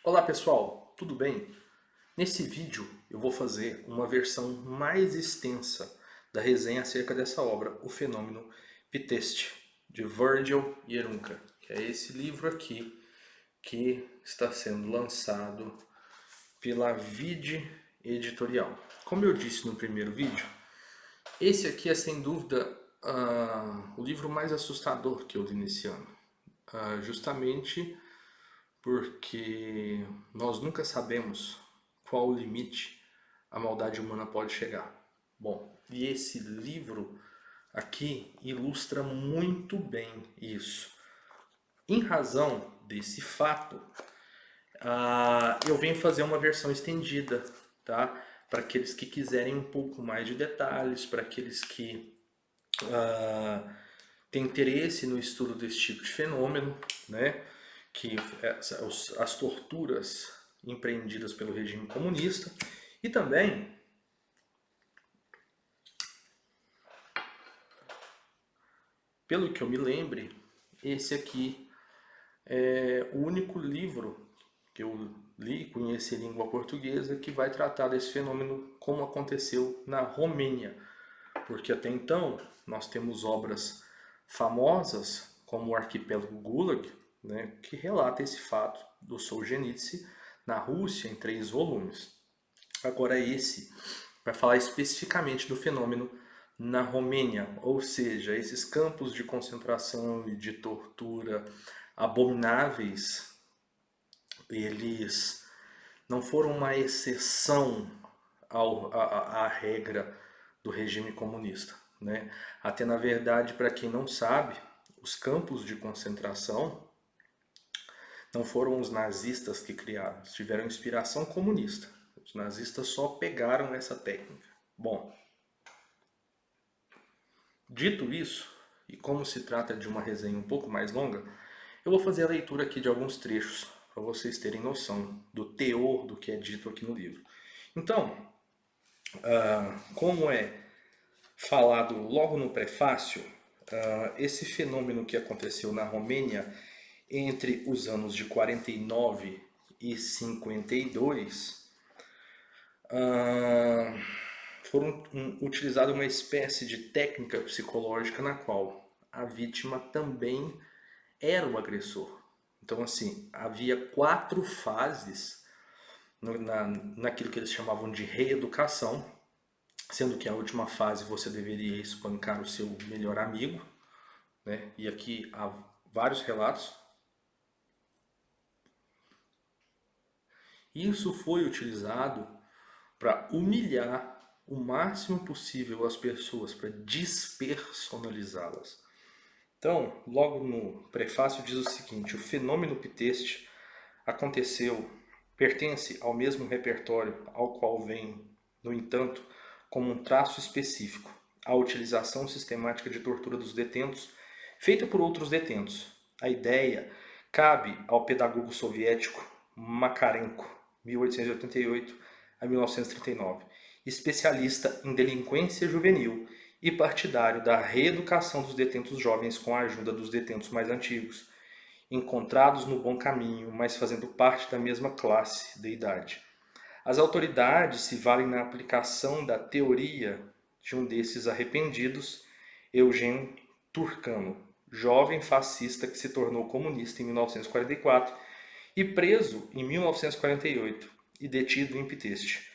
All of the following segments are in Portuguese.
Olá pessoal, tudo bem? Nesse vídeo eu vou fazer uma versão mais extensa da resenha acerca dessa obra, O Fenômeno Pteste, de Virgil Yerunka, que é esse livro aqui que está sendo lançado pela Vide Editorial. Como eu disse no primeiro vídeo, esse aqui é sem dúvida o livro mais assustador que eu li nesse ano, justamente porque nós nunca sabemos qual o limite a maldade humana pode chegar. Bom, e esse livro aqui ilustra muito bem isso. Em razão desse fato, eu venho fazer uma versão estendida, tá? Para aqueles que quiserem um pouco mais de detalhes, para aqueles que têm interesse no estudo desse tipo de fenômeno, né? Que as torturas empreendidas pelo regime comunista, e também pelo que eu me lembre, esse aqui é o único livro que eu li, conheci em língua portuguesa, que vai tratar desse fenômeno como aconteceu na Romênia. Porque até então nós temos obras famosas, como o Arquipélago Gulag, né, que relata esse fato do Solzhenitsyn na Rússia em 3 volumes. Agora esse vai falar especificamente do fenômeno na Romênia, ou seja, esses campos de concentração e de tortura abomináveis, eles não foram uma exceção à regra do regime comunista, né? Até na verdade, para quem não sabe, os campos de concentração não foram os nazistas que criaram, eles tiveram inspiração comunista. Os nazistas só pegaram essa técnica. Bom, dito isso, e como se trata de uma resenha um pouco mais longa, eu vou fazer a leitura aqui de alguns trechos para vocês terem noção do teor do que é dito aqui no livro. Então, como é falado logo no prefácio, esse fenômeno que aconteceu na Romênia entre os anos de 49 e 52, foram utilizadas uma espécie de técnica psicológica na qual a vítima também era o agressor. Então, assim, havia 4 fases naquilo que eles chamavam de reeducação, sendo que a última fase você deveria espancar o seu melhor amigo, né? E aqui há vários relatos. Isso foi utilizado para humilhar o máximo possível as pessoas, para despersonalizá-las. Então, logo no prefácio diz o seguinte: o fenômeno Pteste pertence ao mesmo repertório ao qual vem, no entanto, como um traço específico, a utilização sistemática de tortura dos detentos feita por outros detentos. A ideia cabe ao pedagogo soviético Makarenko, 1888 a 1939, especialista em delinquência juvenil e partidário da reeducação dos detentos jovens com a ajuda dos detentos mais antigos, encontrados no bom caminho, mas fazendo parte da mesma classe de idade. As autoridades se valem na aplicação da teoria de um desses arrependidos, Eugen Turcano, jovem fascista que se tornou comunista em 1944 e preso em 1948 e detido em Pteste,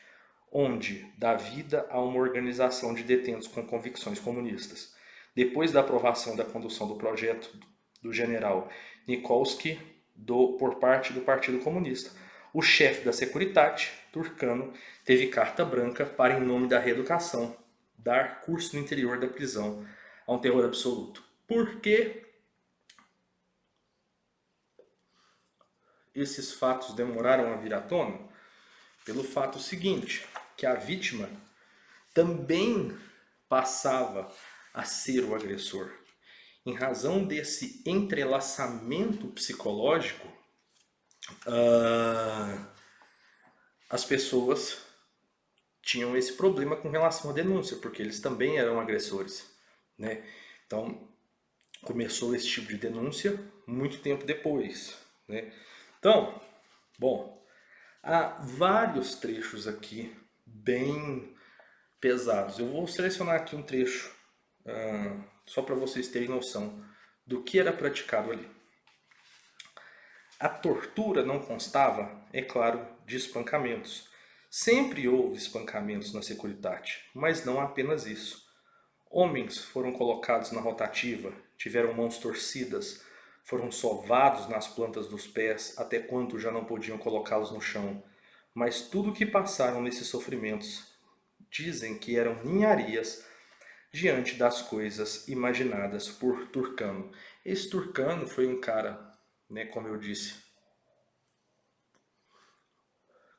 onde dá vida a uma organização de detentos com convicções comunistas. Depois da aprovação da condução do projeto do general Nikolsky por parte do Partido Comunista, o chefe da Securitate, Turcano, teve carta branca para, em nome da reeducação, dar curso no interior da prisão a um terror absoluto. Por que esses fatos demoraram a vir à tona? Pelo fato seguinte, que a vítima também passava a ser o agressor. Em razão desse entrelaçamento psicológico, as pessoas tinham esse problema com relação à denúncia, porque eles também eram agressores, né? Então, começou esse tipo de denúncia muito tempo depois, né? Então, bom, Há vários trechos aqui bem pesados. Eu vou selecionar aqui um trecho só para vocês terem noção do que era praticado ali. A tortura não constava, é claro, de espancamentos. Sempre houve espancamentos na Securitate, mas não apenas isso. Homens foram colocados na rotativa, tiveram mãos torcidas, foram sovados nas plantas dos pés até quando já não podiam colocá-los no chão. Mas tudo o que passaram nesses sofrimentos dizem que eram ninharias diante das coisas imaginadas por Turcano. Esse Turcano foi um cara, né, como eu disse,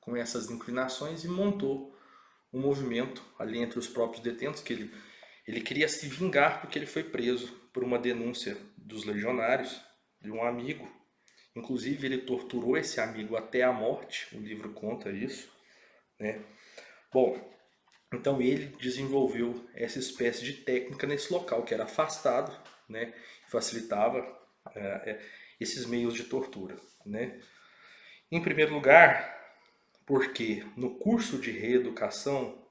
com essas inclinações e montou um movimento ali entre os próprios detentos, que ele queria se vingar porque ele foi preso por uma denúncia dos legionários, de um amigo. Inclusive ele torturou esse amigo até a morte, o livro conta isso, né? Bom, então ele desenvolveu essa espécie de técnica nesse local, que era afastado, né? Facilitava esses meios de tortura, né? Em primeiro lugar, porque no curso de reeducação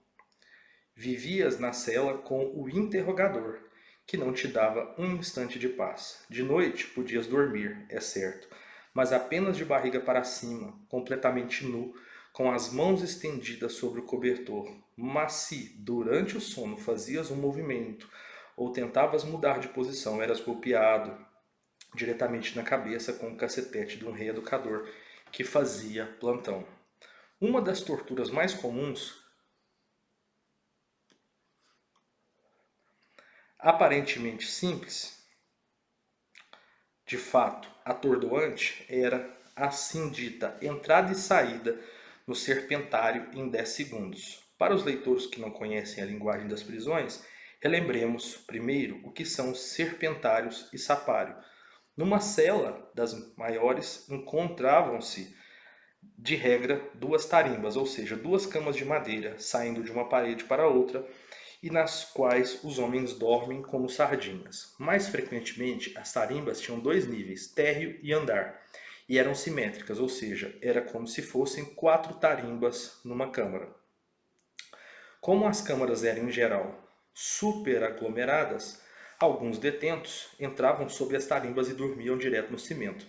vivias na cela com o interrogador, que não te dava um instante de paz. De noite podias dormir, é certo, mas apenas de barriga para cima, completamente nu, com as mãos estendidas sobre o cobertor. Mas se, durante o sono, fazias um movimento ou tentavas mudar de posição, eras golpeado diretamente na cabeça com o cacetete de um reeducador que fazia plantão. Uma das torturas mais comuns, aparentemente simples, de fato atordoante, era a assim dita entrada e saída no serpentário em 10 segundos. Para os leitores que não conhecem a linguagem das prisões, relembremos primeiro o que são serpentários e sapário. Numa cela das maiores encontravam-se, de regra, duas tarimbas, ou seja, duas camas de madeira saindo de uma parede para outra, e nas quais os homens dormem como sardinhas. Mais frequentemente, as tarimbas tinham dois níveis, térreo e andar, e eram simétricas, ou seja, era como se fossem 4 tarimbas numa câmara. Como as câmaras eram, em geral, superaglomeradas, alguns detentos entravam sob as tarimbas e dormiam direto no cimento.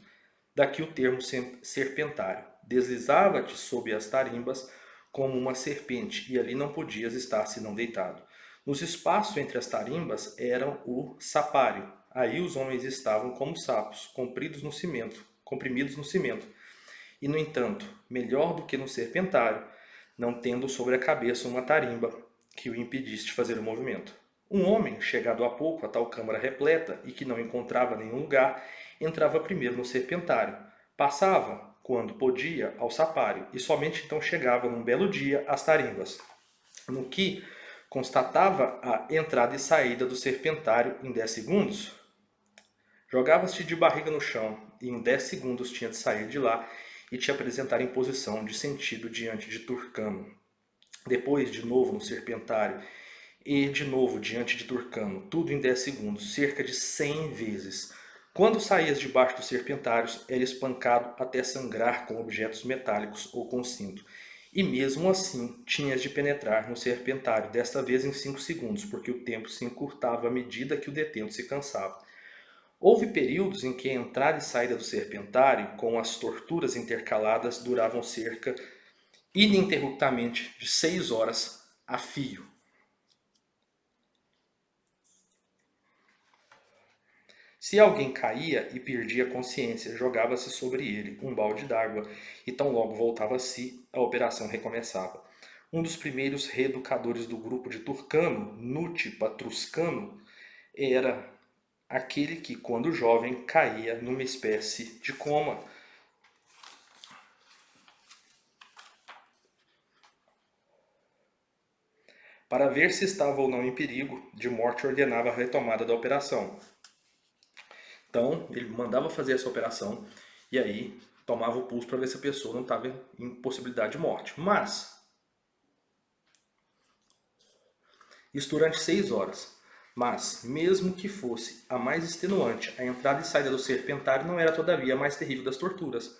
Daqui o termo serpentário. Deslizava-te sob as tarimbas como uma serpente, e ali não podias estar senão deitado. Nos espaços entre as tarimbas eram o sapário. Aí os homens estavam como sapos, comprimidos no cimento. E, no entanto, melhor do que no serpentário, não tendo sobre a cabeça uma tarimba que o impedisse de fazer o movimento. Um homem, chegado há pouco a tal câmara repleta e que não encontrava nenhum lugar, entrava primeiro no serpentário. Passava, quando podia, ao sapário, e somente então chegava, num belo dia, às tarimbas, no que constatava a entrada e saída do serpentário em 10 segundos. Jogavas-te de barriga no chão, e em 10 segundos tinha de sair de lá e te apresentar em posição de sentido diante de Turcano. Depois, de novo no serpentário, e de novo diante de Turcano, tudo em 10 segundos, cerca de 100 vezes. Quando saías debaixo dos serpentários, era espancado até sangrar com objetos metálicos ou com cinto. E mesmo assim, tinhas de penetrar no serpentário, desta vez em 5 segundos, porque o tempo se encurtava à medida que o detento se cansava. Houve períodos em que a entrada e saída do serpentário, com as torturas intercaladas, duravam cerca, ininterruptamente, de 6 horas a fio. Se alguém caía e perdia a consciência, jogava-se sobre ele um balde d'água e tão logo voltava a si, a operação recomeçava. Um dos primeiros reeducadores do grupo de Turcano, Nuti Patruscano, era aquele que, quando jovem, caía numa espécie de coma. Para ver se estava ou não em perigo de morte, ordenava a retomada da operação. Então, ele mandava fazer essa operação e aí tomava o pulso para ver se a pessoa não estava em possibilidade de morte. Mas, isso durante 6 horas. Mas, mesmo que fosse a mais extenuante, a entrada e saída do serpentário não era todavia a mais terrível das torturas.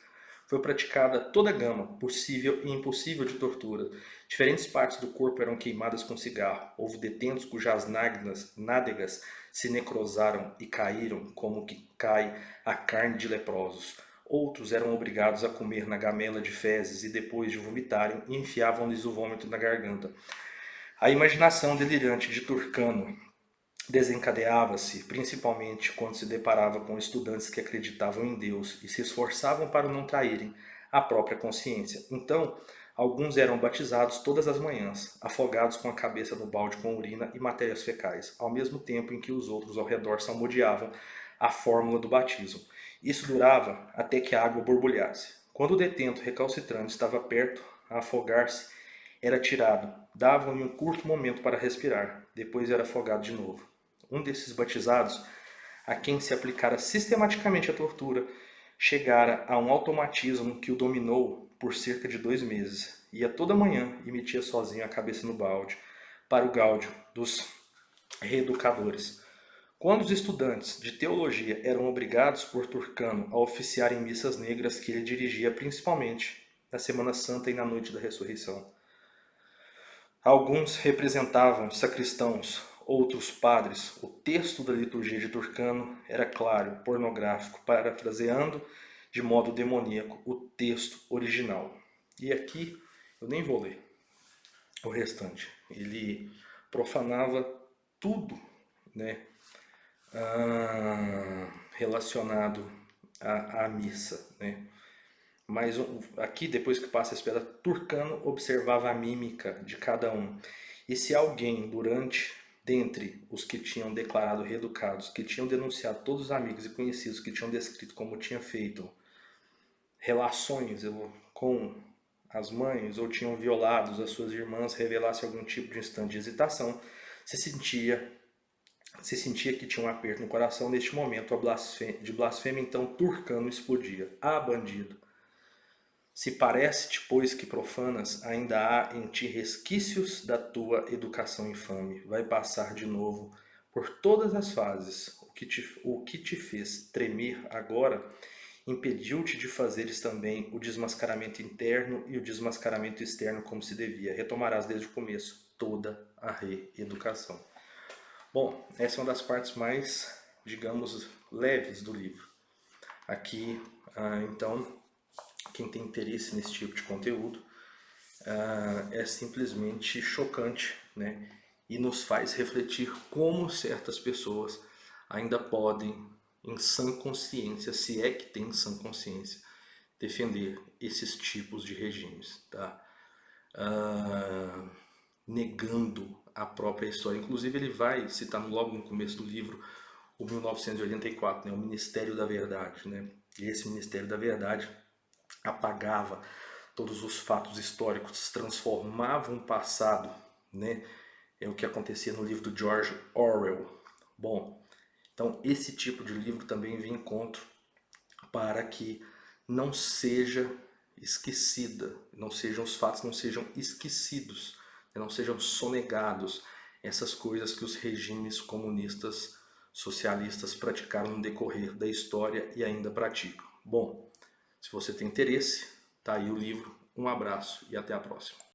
foi praticada toda a gama possível e impossível de tortura. Diferentes partes do corpo eram queimadas com cigarro. Houve detentos cujas nádegas se necrosaram e caíram como que cai a carne de leprosos. Outros eram obrigados a comer na gamela de fezes e depois de vomitarem, enfiavam-lhes o vômito na garganta. A imaginação delirante de Turcano desencadeava-se principalmente quando se deparava com estudantes que acreditavam em Deus e se esforçavam para não traírem a própria consciência. Então, alguns eram batizados todas as manhãs, afogados com a cabeça no balde com urina e matérias fecais, ao mesmo tempo em que os outros ao redor salmodiavam a fórmula do batismo. Isso durava até que a água borbulhasse. Quando o detento recalcitrante estava perto a afogar-se, era tirado, davam-lhe um curto momento para respirar, depois era afogado de novo. Um desses batizados, a quem se aplicara sistematicamente a tortura, chegara a um automatismo que o dominou por cerca de 2 meses. Ia toda manhã e metia sozinho a cabeça no balde, para o gáudio dos reeducadores. Quando os estudantes de teologia eram obrigados por Turcano a oficiar em missas negras que ele dirigia principalmente na Semana Santa e na noite da ressurreição, alguns representavam sacristãos, outros padres. O texto da liturgia de Turcano era claro, pornográfico, parafraseando de modo demoníaco o texto original. E aqui eu nem vou ler o restante. Ele profanava tudo, né, relacionado à missa, né? Mas aqui, depois que passa a espera, Turcano observava a mímica de cada um. E se alguém, dentre os que tinham declarado reeducados, que tinham denunciado todos os amigos e conhecidos que tinham descrito como tinha feito relações com as mães ou tinham violado as suas irmãs, revelasse algum tipo de instante de hesitação, se sentia que tinha um aperto no coração. Neste momento de blasfêmia, então Turcano explodia. Ah, bandido! Se parece-te, pois, que profanas, ainda há em ti resquícios da tua educação infame. Vai passar de novo por todas as fases. O que te fez tremer agora impediu-te de fazeres também o desmascaramento interno e o desmascaramento externo como se devia. Retomarás desde o começo toda a reeducação. Bom, essa é uma das partes mais, digamos, leves do livro. Aqui, então, quem tem interesse nesse tipo de conteúdo, é simplesmente chocante, né? E nos faz refletir como certas pessoas ainda podem, em sã consciência, se é que tem sã consciência, defender esses tipos de regimes, tá? Negando a própria história. Inclusive ele vai citar logo no começo do livro o 1984, né? O Ministério da Verdade, né? E esse Ministério da Verdade apagava todos os fatos históricos, transformava um passado, né? É o que acontecia no livro do George Orwell. Bom, então esse tipo de livro também vem em conta para que não seja esquecida, os fatos não sejam esquecidos, não sejam sonegados, essas coisas que os regimes comunistas, socialistas praticaram no decorrer da história e ainda praticam. Bom, se você tem interesse, tá aí o livro. Um abraço e até a próxima.